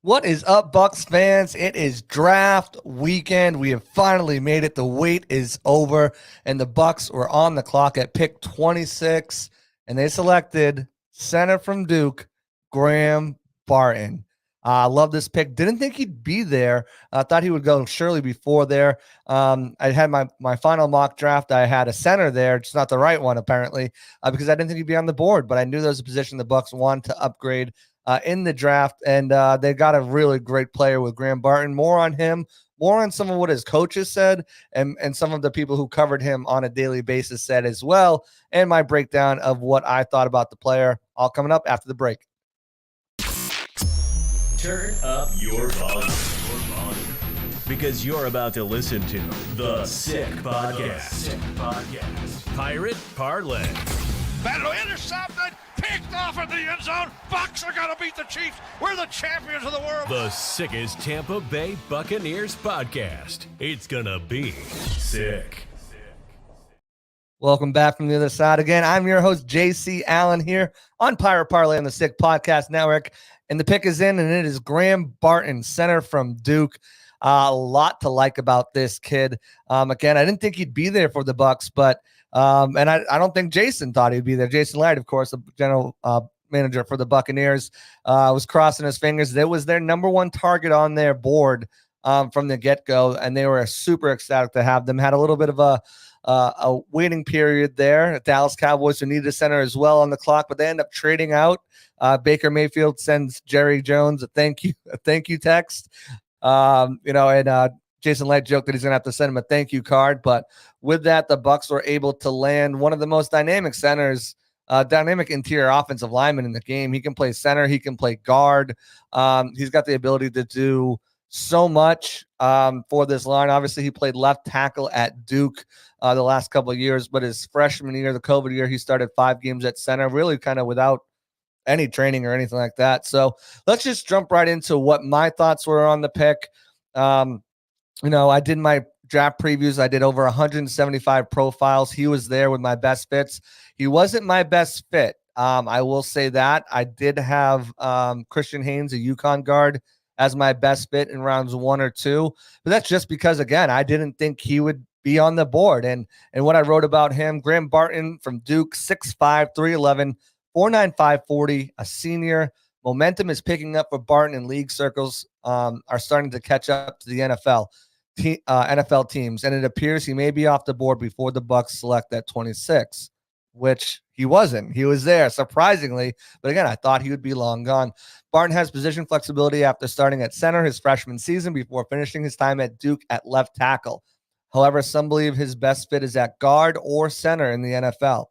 What is up, Bucs fans? It is draft weekend. We have finally made it. The wait is over, and the Bucs were on the clock at pick 26, and they selected center from Duke, Graham Barton. I love this pick. Didn't think he'd be there. I thought he would go surely before there. I had my final mock draft. I had a center there, just not the right one apparently, because I didn't think he'd be on the board. But I knew there was a position the Bucs wanted to upgrade in the draft, and they got a really great player with Graham Barton. More on him, more on some of what his coaches said, and some of the people who covered him on a daily basis said as well, and my breakdown of what I thought about the player, all coming up after the break. Turn up your volume. Because you're about to listen to The Sick Podcast. Pirate Parlay. Battle intercepted, picked off in the end zone. Bucs are going to beat the Chiefs. We're the champions of the world. The sickest Tampa Bay Buccaneers podcast. It's going to be sick. Welcome back from the other side. Again, I'm your host, JC Allen, here on Pirate Parlay on the Sick Podcast Network. And the pick is in, and it is Graham Barton, center from Duke. A lot to like about this kid. Again, I didn't think he'd be there for the Bucs, but and I don't think Jason thought he'd be there. Jason Light, of course, the general manager for the Buccaneers, was crossing his fingers. That was their number one target on their board from the get-go, and they were super ecstatic to have them. Had a little bit of a waiting period there. Dallas Cowboys who needed a center as well on the clock, but they end up trading out. Baker Mayfield sends Jerry Jones a thank you text. And Jason Light joked that he's going to have to send him a thank you card. But with that, the Bucs were able to land one of the most dynamic centers, dynamic interior offensive lineman in the game. He can play center. He can play guard. He's got the ability to do so much for this line. Obviously, he played left tackle at Duke the last couple of years, but his freshman year, the COVID year, he started 5 games at center, really kind of without any training or anything like that. So let's just jump right into what my thoughts were on the pick. I did my draft previews. I did over 175 profiles. He was there with my best fits. He wasn't my best fit. I will say that. I did have Christian Haynes, a UConn guard, as my best fit in rounds 1 or 2. But that's just because, again, I didn't think he would be on the board. And what I wrote about him, Graham Barton from Duke, 6'5", 311, 4.95 40, a senior. Momentum is picking up for Barton in league circles, are starting to catch up to the NFL teams, and it appears he may be off the board before the Bucs select at 26, which he wasn't. He was there, surprisingly, but again, I thought he would be long gone. Barton has position flexibility after starting at center his freshman season before finishing his time at Duke at left tackle. However, some believe his best fit is at guard or center in the NFL.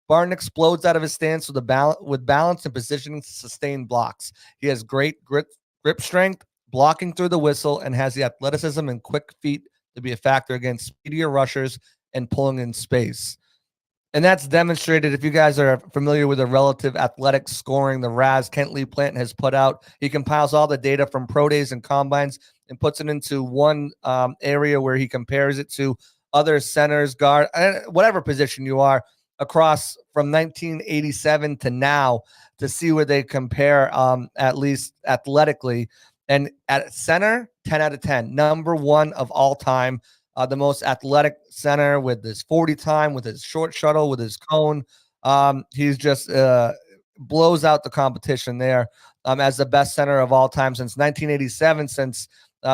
Barton explodes out of his stance with balance and positioning to sustain blocks. He has great grip strength, blocking through the whistle, and has the athleticism and quick feet to be a factor against speedier rushers and pulling in space. And that's demonstrated if you guys are familiar with the relative athletic scoring the Raz Kent Lee Plant has put out. He compiles all the data from pro days and combines and puts it into one area where he compares it to other centers, guard, whatever position you are, across from 1987 to now, to see where they compare, at least athletically. And at center, 10 out of 10, number 1 of all time, the most athletic center with his 40 time, with his short shuttle, with his cone. He's just blows out the competition there as the best center of all time since 1987, since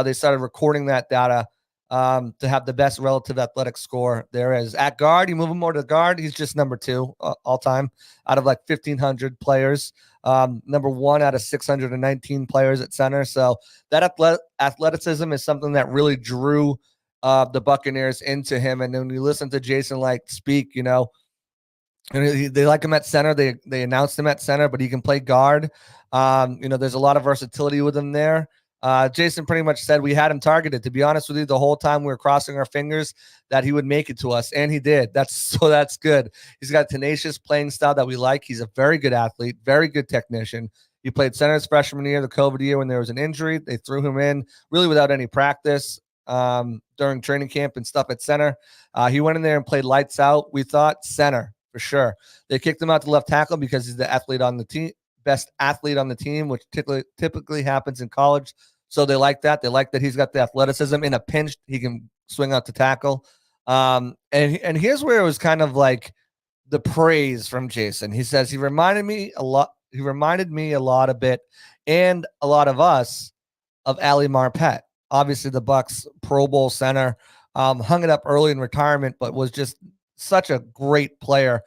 they started recording that data. To have the best relative athletic score there is. At guard, you move him more to guard, he's just number 2 all time out of like 1,500 players. Number 1 out of 619 players at center. So that athleticism is something that really drew the Buccaneers into him. And when you listen to Jason Light speak, they like him at center. They announced him at center, but he can play guard. There's a lot of versatility with him there. Jason pretty much said we had him targeted. To be honest with you, the whole time we were crossing our fingers that he would make it to us, and he did. That's good. He's got a tenacious playing style that we like. He's a very good athlete, very good technician. He played center his freshman year, the COVID year, when there was an injury. They threw him in really without any practice during training camp and stuff at center. He went in there and played lights out. We thought center for sure. They kicked him out to left tackle because he's the athlete on the team, best athlete on the team, which typically happens in college. So they like that. They like that he's got the athleticism. In a pinch, he can swing out to tackle. And here's where it was kind of like the praise from Jason. He says he reminded me a lot. He reminded me a lot a bit, and a lot of us, of Ali Marpet. Obviously, the Bucs Pro Bowl center, hung it up early in retirement, but was just such a great player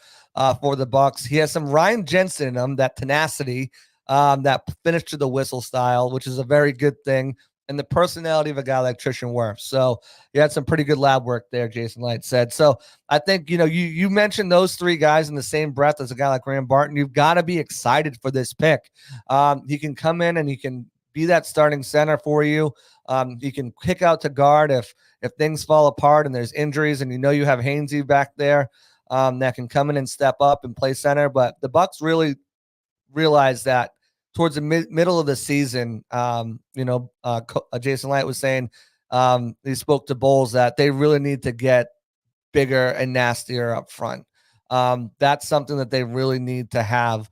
for the Bucs. He has some Ryan Jensen in him, that tenacity, that finish to the whistle style, which is a very good thing, and the personality of a guy like Tristan Wirfs. So you had some pretty good lab work there, Jason Light said. So I think, you mentioned those three guys in the same breath as a guy like Graham Barton. You've got to be excited for this pick. He can come in and he can be that starting center for you. He can kick out to guard if things fall apart and there's injuries, and you have Hainsey back there that can come in and step up and play center. But the Bucs really realized that towards the middle of the season, Jason Light was saying, he spoke to Bowles that they really need to get bigger and nastier up front. That's something that they really need to have,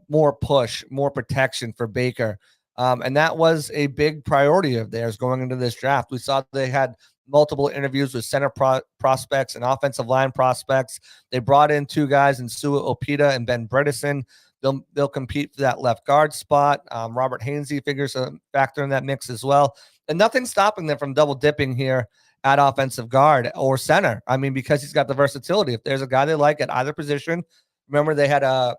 more push, more protection for Baker. And that was a big priority of theirs going into this draft. We saw they had multiple interviews with center prospects and offensive line prospects. They brought in two guys in Sua Opeta and Ben Bredesen. They'll compete for that left guard spot. Robert Hainsey figures a factor in that mix as well. And nothing's stopping them from double dipping here at offensive guard or center. I mean, because he's got the versatility. If there's a guy they like at either position, remember they had a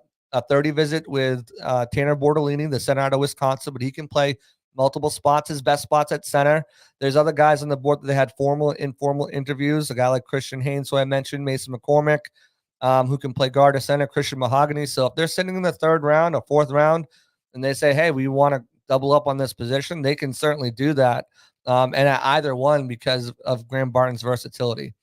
30 visit with Tanner Bortolini, the center out of Wisconsin, but he can play multiple spots, his best spots at center. There's other guys on the board that they had formal, informal interviews, a guy like Christian Haynes, who I mentioned, Mason McCormick, who can play guard or center, Christian Mahogany. So if they're sitting in the third round or fourth round and they say, hey, we want to double up on this position, they can certainly do that. And at either one because of Graham Barton's versatility.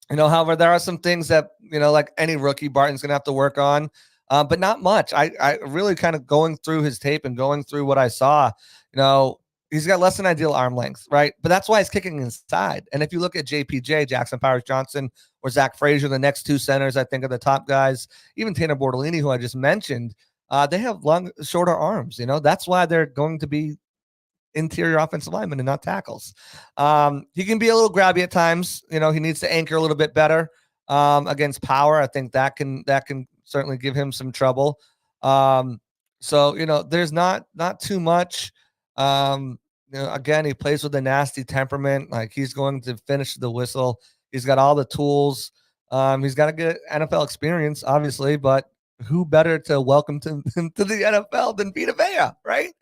However, there are some things that, like any rookie, Barton's going to have to work on. But not much. I really kind of going through his tape and going through what I saw, he's got less than ideal arm length, right? But that's why he's kicking inside. And if you look at JPJ, Jackson Powers Johnson, or Zach Frazier, the next two centers, I think are the top guys, even Tanner Bortolini, who I just mentioned, they have shorter arms. That's why they're going to be interior offensive linemen and not tackles. He can be a little grabby at times. He needs to anchor a little bit better against power. I think that can certainly give him some trouble. So there's not too much. Again, he plays with a nasty temperament. Like, he's going to finish the whistle. He's got all the tools. He's got to get NFL experience, obviously, but who better to welcome him to the NFL than Vita Vea, right?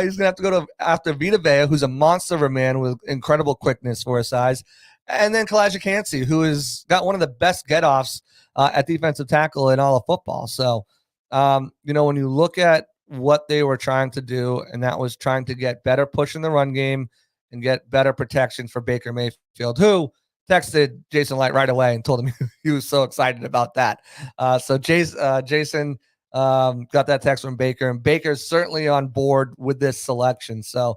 He's gonna have to go after Vita Vea, who's a monster of a man with incredible quickness for his size, and then Kalijah Kancey, who has got one of the best get-offs at defensive tackle in all of football. So, when you look at what they were trying to do, and that was trying to get better push in the run game and get better protection for Baker Mayfield, who texted Jason Light right away and told him he was so excited about that. So Jason got that text from Baker, and Baker's certainly on board with this selection. So,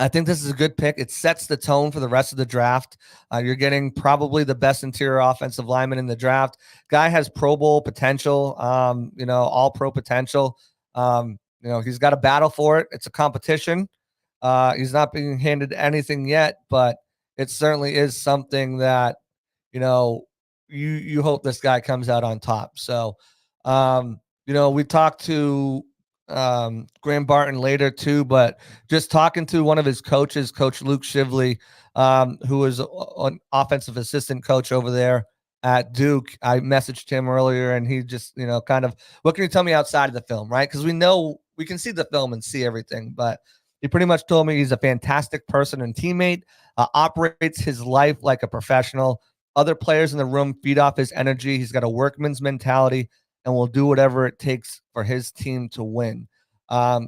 I think this is a good pick. It sets the tone for the rest of the draft. You're getting probably the best interior offensive lineman in the draft. Guy has Pro Bowl potential, all pro potential. He's got a battle for it. It's a competition. He's not being handed anything yet, but it certainly is something that, you hope this guy comes out on top. So, we talked to Graham Barton later too, but just talking to one of his coaches, Coach Luke Shively, who is an offensive assistant coach over there at Duke. I messaged him earlier, and he just, kind of, what can you tell me outside of the film, right? Because we can see the film and see everything, but he pretty much told me he's a fantastic person and teammate, operates his life like a professional. Other players in the room feed off his energy. He's got a workman's mentality and will do whatever it takes for his team to win.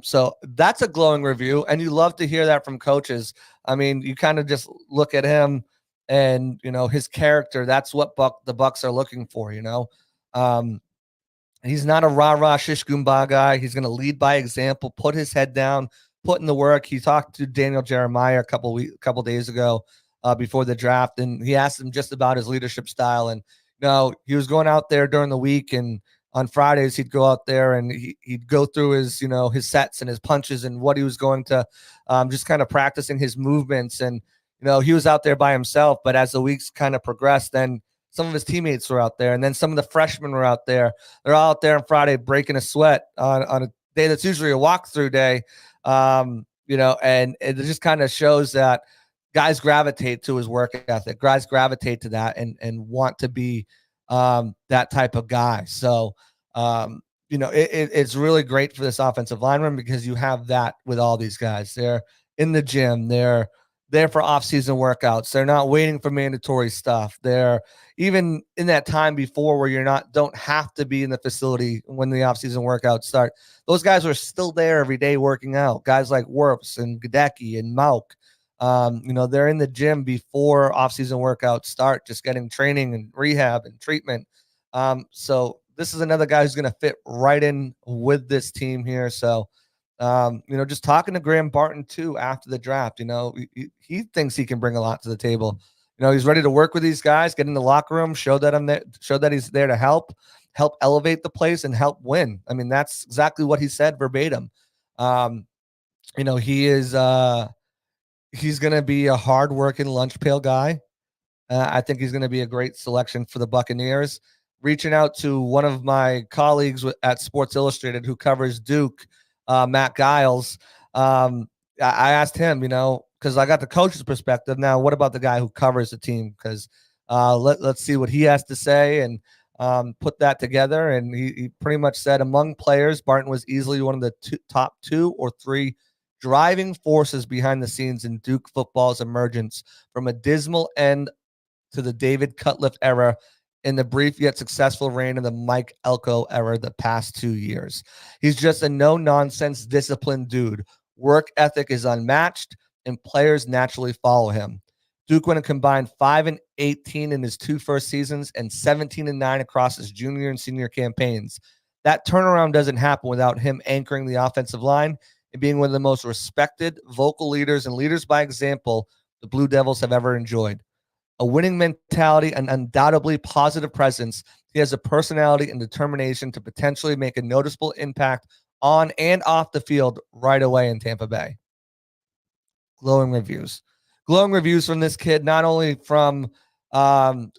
So that's a glowing review, and you love to hear that from coaches. I mean, you kind of just look at him and, his character. That's what the Bucs are looking for, He's not a rah-rah shish goomba guy. He's going to lead by example, put his head down, put in the work. He talked to Daniel Jeremiah a couple days ago before the draft, and he asked him just about his leadership style. And he was going out there during the week and on Fridays, he'd go out there and he'd go through his, his sets and his punches and what he was going to, just kind of practicing his movements. And, he was out there by himself, but as the weeks kind of progressed, then some of his teammates were out there, and then some of the freshmen were out there. They're all out there on Friday breaking a sweat on a day that's usually a walkthrough day. And it just kind of shows that guys gravitate to his work ethic. Guys gravitate to that and want to be that type of guy. So, it's really great for this offensive lineman because you have that with all these guys. They're in the gym. They're there for off-season workouts. They're not waiting for mandatory stuff. They're even in that time before where don't have to be in the facility when the off-season workouts start. Those guys are still there every day working out. Guys like Werps and Gadecki and Mauk. They're in the gym before off-season workouts start, just getting training and rehab and treatment. So this is another guy who's going to fit right in with this team here. So, just talking to Graham Barton too after the draft, he thinks he can bring a lot to the table. He's ready to work with these guys, get in the locker room, show that he's there to help elevate the place and help win. I mean, that's exactly what he said verbatim. He is, he's going to be a hard-working lunch pail guy. I think he's going to be a great selection for the Buccaneers. Reaching out to one of my colleagues at Sports Illustrated who covers Duke, Matt Giles. I asked him, because I got the coach's perspective. Now, what about the guy who covers the team? Because let's see what he has to say and put that together. And he pretty much said among players, Barton was easily one of the top 2 or 3 driving forces behind the scenes in Duke football's emergence from a dismal end to the David Cutcliffe era in the brief yet successful reign of the Mike Elko era the past 2 years. He's just a no-nonsense, disciplined dude. Work ethic is unmatched, and players naturally follow him. Duke went a combined 5-18 in his 2 first seasons and 17-9 across his junior and senior campaigns. That turnaround doesn't happen without him anchoring the offensive line and being one of the most respected vocal leaders and leaders by example the Blue Devils have ever enjoyed. A winning mentality and undoubtedly positive presence, he has a personality and determination to potentially make a noticeable impact on and off the field right away in Tampa Bay. Glowing reviews from this kid, not only from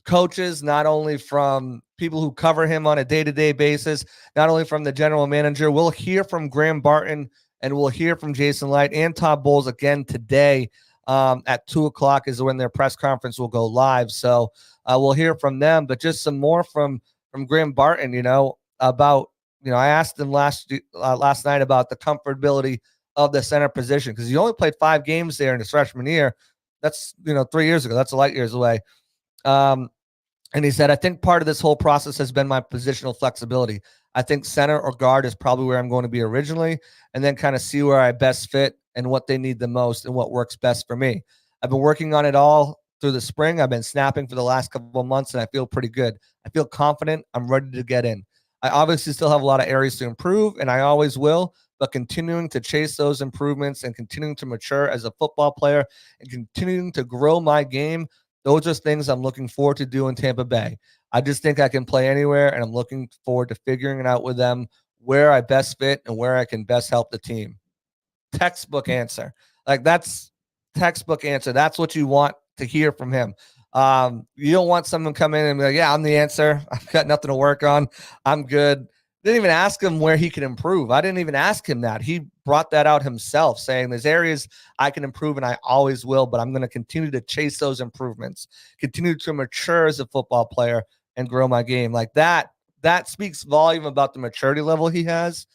coaches, not only from people who cover him on a day-to-day basis, not only from the general manager. We'll hear from Graham Barton and we'll hear from Jason Light and Todd Bowles again today. At 2:00 is when their press conference will go live. So we'll hear from them, but just some more from Graham Barton, about, I asked him last night about the comfortability of the center position because he only played 5 games there in his freshman year. That's, 3 years ago. That's a light years away. And he said, I think part of this whole process has been my positional flexibility. I think center or guard is probably where I'm going to be originally, and then kind of see where I best fit and what they need the most and what works best for me. I've been working on it all through the spring. I've been snapping for the last couple of months, and I feel pretty good. I feel confident. I'm ready to get in. I obviously still have a lot of areas to improve, and I always will, but continuing to chase those improvements and continuing to mature as a football player and continuing to grow my game, those are things I'm looking forward to do in Tampa Bay. I just think I can play anywhere, and I'm looking forward to figuring it out with them where I best fit and where I can best help the team. Textbook answer. That's textbook answer. That's what you want to hear from him. You don't want someone come in and be like, yeah, I'm the answer. I've got nothing to work on. I'm good. Didn't even ask him where he can improve. I didn't even ask him that. He brought that out himself, saying there's areas I can improve and I always will, but I'm going to continue to chase those improvements, continue to mature as a football player and grow my game. Like that speaks volume about the maturity level he has.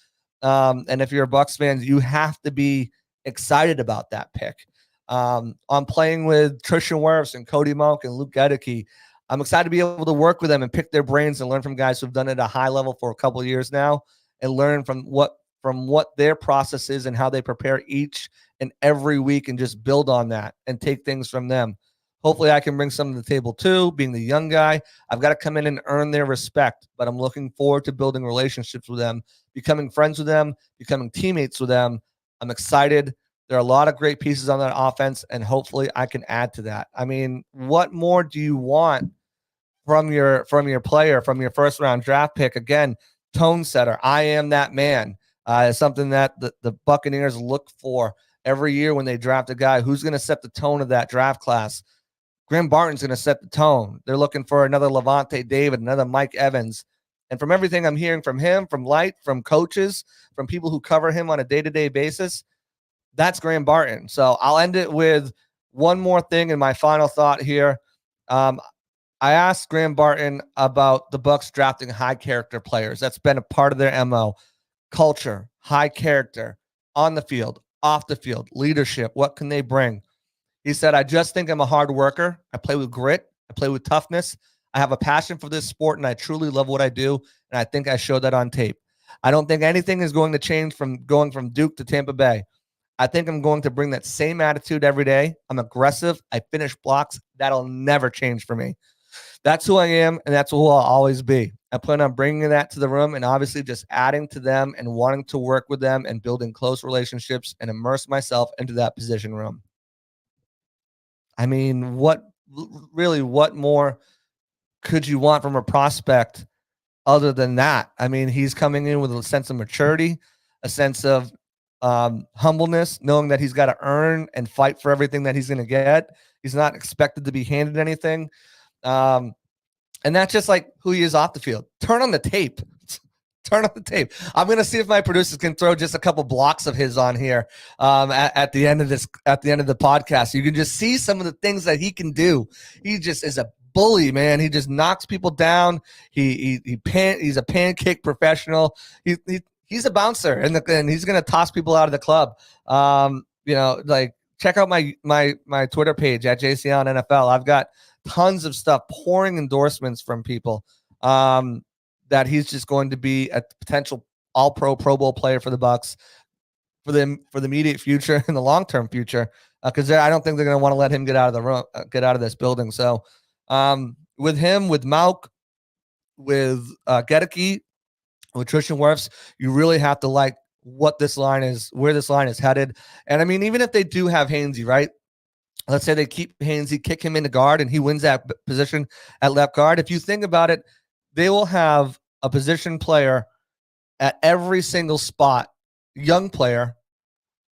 And if you're a Bucs fan, you have to be excited about that pick. I'm playing with Trishan Wirfs and Cody Monk and Luke Gedeke. I'm excited to be able to work with them and pick their brains and learn from guys who've done it at a high level for a couple of years now and learn from what their process is and how they prepare each and every week and just build on that and take things from them. Hopefully I can bring some to the table too. Being the young guy, I've got to come in and earn their respect, but I'm looking forward to building relationships with them, becoming friends with them, becoming teammates with them. I'm excited. There are a lot of great pieces on that offense, and hopefully I can add to that. I mean, what more do you want from your player, from your first round draft pick? Again, tone setter. I am that man. It's something that the Buccaneers look for every year when they draft a guy who's going to set the tone of that draft class. Graham Barton's going to set the tone. They're looking for another Levante David, another Mike Evans. And from everything I'm hearing from him, from Light, from coaches, from people who cover him on a day-to-day basis, that's Graham Barton. So I'll end it with one more thing in my final thought here. I asked Graham Barton about the Bucs drafting high character players. That's been a part of their MO. Culture, high character, on the field, off the field, leadership. What can they bring? He said, I just think I'm a hard worker. I play with grit. I play with toughness. I have a passion for this sport, and I truly love what I do, and I think I showed that on tape. I don't think anything is going to change from going from Duke to Tampa Bay. I think I'm going to bring that same attitude every day. I'm aggressive. I finish blocks. That'll never change for me. That's who I am, and that's who I'll always be. I plan on bringing that to the room and obviously just adding to them and wanting to work with them and building close relationships and immerse myself into that position room. I mean, what more could you want from a prospect other than that? I mean, he's coming in with a sense of maturity, a sense of humbleness, knowing that he's got to earn and fight for everything that he's going to get. He's not expected to be handed anything. And that's just like who he is off the field. Turn on the tape. Turn on the tape. I'm going to see if my producers can throw just a couple blocks of his on here at the end of the podcast. You can just see some of the things that he can do. He just is a bully, man. He just knocks people down. He's a pancake professional. He's a bouncer, and he's going to toss people out of the club. Like check out my Twitter page at JC on NFL. I've got tons of stuff, pouring endorsements from people. That he's just going to be a potential all-pro Pro Bowl player for the Bucs for the immediate future and the long-term future, because I don't think they're going to want to let him get out of the room, get out of this building. So with him, with Mauk, with Gedeke, with Tristan Wirfs, you really have to like where this line is headed. And I mean, even if they do have Hainsey, right? Let's say they keep Hainsey, kick him into guard, and he wins that position at left guard. If you think about it, they will have a position player at every single spot, young player,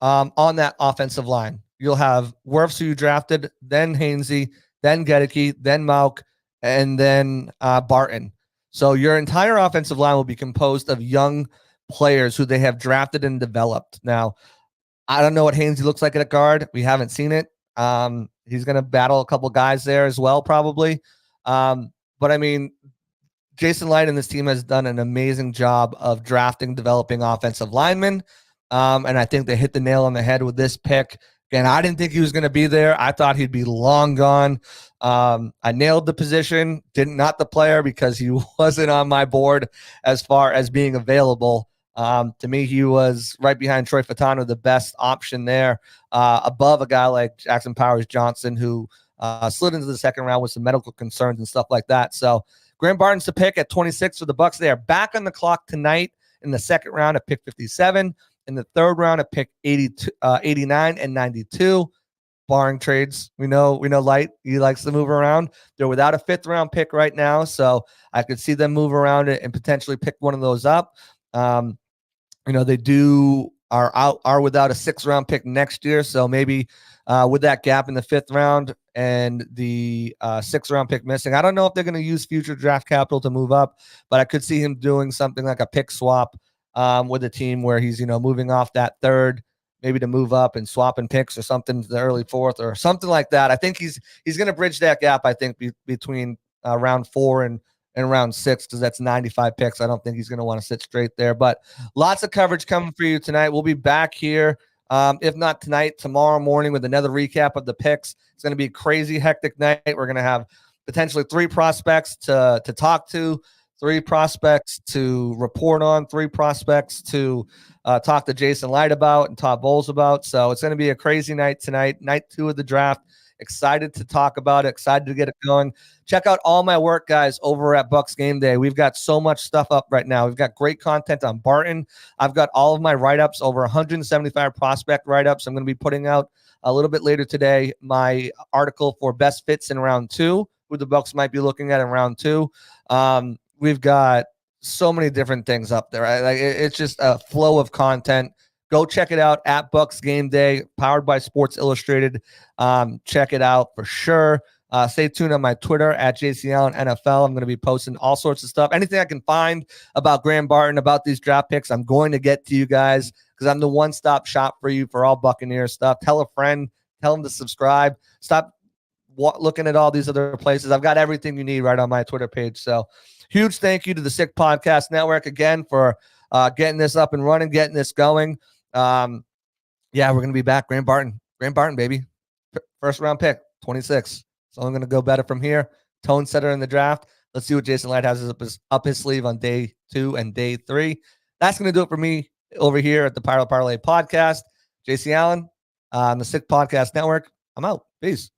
on that offensive line. You'll have Wirfs, who you drafted, then Hainsey, then Gedeke, then Mauk, and then Barton. So your entire offensive line will be composed of young players who they have drafted and developed. Now, I don't know what Hainsey looks like at a guard. We haven't seen it. He's going to battle a couple guys there as well, probably. But I mean, Jason Light and this team has done an amazing job of drafting, developing offensive linemen. And I think they hit the nail on the head with this pick. Again, I didn't think he was going to be there. I thought he'd be long gone. I nailed the position, not the player, because he wasn't on my board as far as being available. To me, he was right behind Troy Fatano, the best option there, above a guy like Jackson Powers Johnson, who slid into the second round with some medical concerns and stuff like that. So Graham Barton's the pick at 26 for the Bucs. They are back on the clock tonight in the second round at pick 57, in the third round at pick 89 and 92, barring trades. We know Light, he likes to move around. They're without a fifth round pick right now, so I could see them move around it and potentially pick one of those up. They are without a sixth round pick next year, so maybe with that gap in the fifth round and the sixth round pick missing, I don't know if they're going to use future draft capital to move up, but I could see him doing something like a pick swap with a team where he's moving off that third, maybe to move up and swapping picks or something to the early fourth or something like that. I think he's going to bridge that gap, I think, between round 4 and round 6, because that's 95 picks. I don't think he's going to want to sit straight there, but lots of coverage coming for you tonight. We'll be back here, if not tonight, tomorrow morning with another recap of the picks. It's going to be a crazy, hectic night. We're going to have potentially 3 prospects to talk to, 3 prospects to report on, 3 prospects to talk to Jason Light about and Todd Bowles about. So it's going to be a crazy night tonight, night 2 of the draft. Excited to talk about it, excited to get it going. Check out all my work, guys, over at Bucs Game Day. We've got so much stuff up right now. We've got great content on Barton. I've got all of my write-ups, over 175 prospect write-ups. I'm going to be putting out a little bit later today my article for best fits in round 2, who the Bucs might be looking at in round 2. We've got so many different things up there. Right? Like it's just a flow of content. Go check it out at Bucs Game Day, powered by Sports Illustrated. Check it out for sure. Stay tuned on my Twitter at JC Allen NFL. I'm going to be posting all sorts of stuff. Anything I can find about Graham Barton, about these draft picks, I'm going to get to you guys because I'm the one-stop shop for you for all Buccaneers stuff. Tell a friend, tell them to subscribe. Stop looking at all these other places. I've got everything you need right on my Twitter page. So huge thank you to the Sick Podcast Network again for getting this up and running, getting this going. We're going to be back. Graham Barton, baby. First round pick, 26. So I'm going to go better from here. Tone setter in the draft. Let's see what Jason Light has up his sleeve on day 2 and day 3. That's going to do it for me over here at the Pirate Parlay Podcast. JC Allen on the Sick Podcast Network. I'm out. Peace.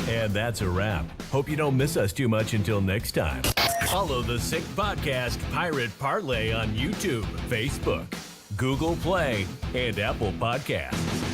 And that's a wrap. Hope you don't miss us too much until next time. Follow the Sick Podcast Pirate Parlay on YouTube, Facebook, Google Play, and Apple Podcasts.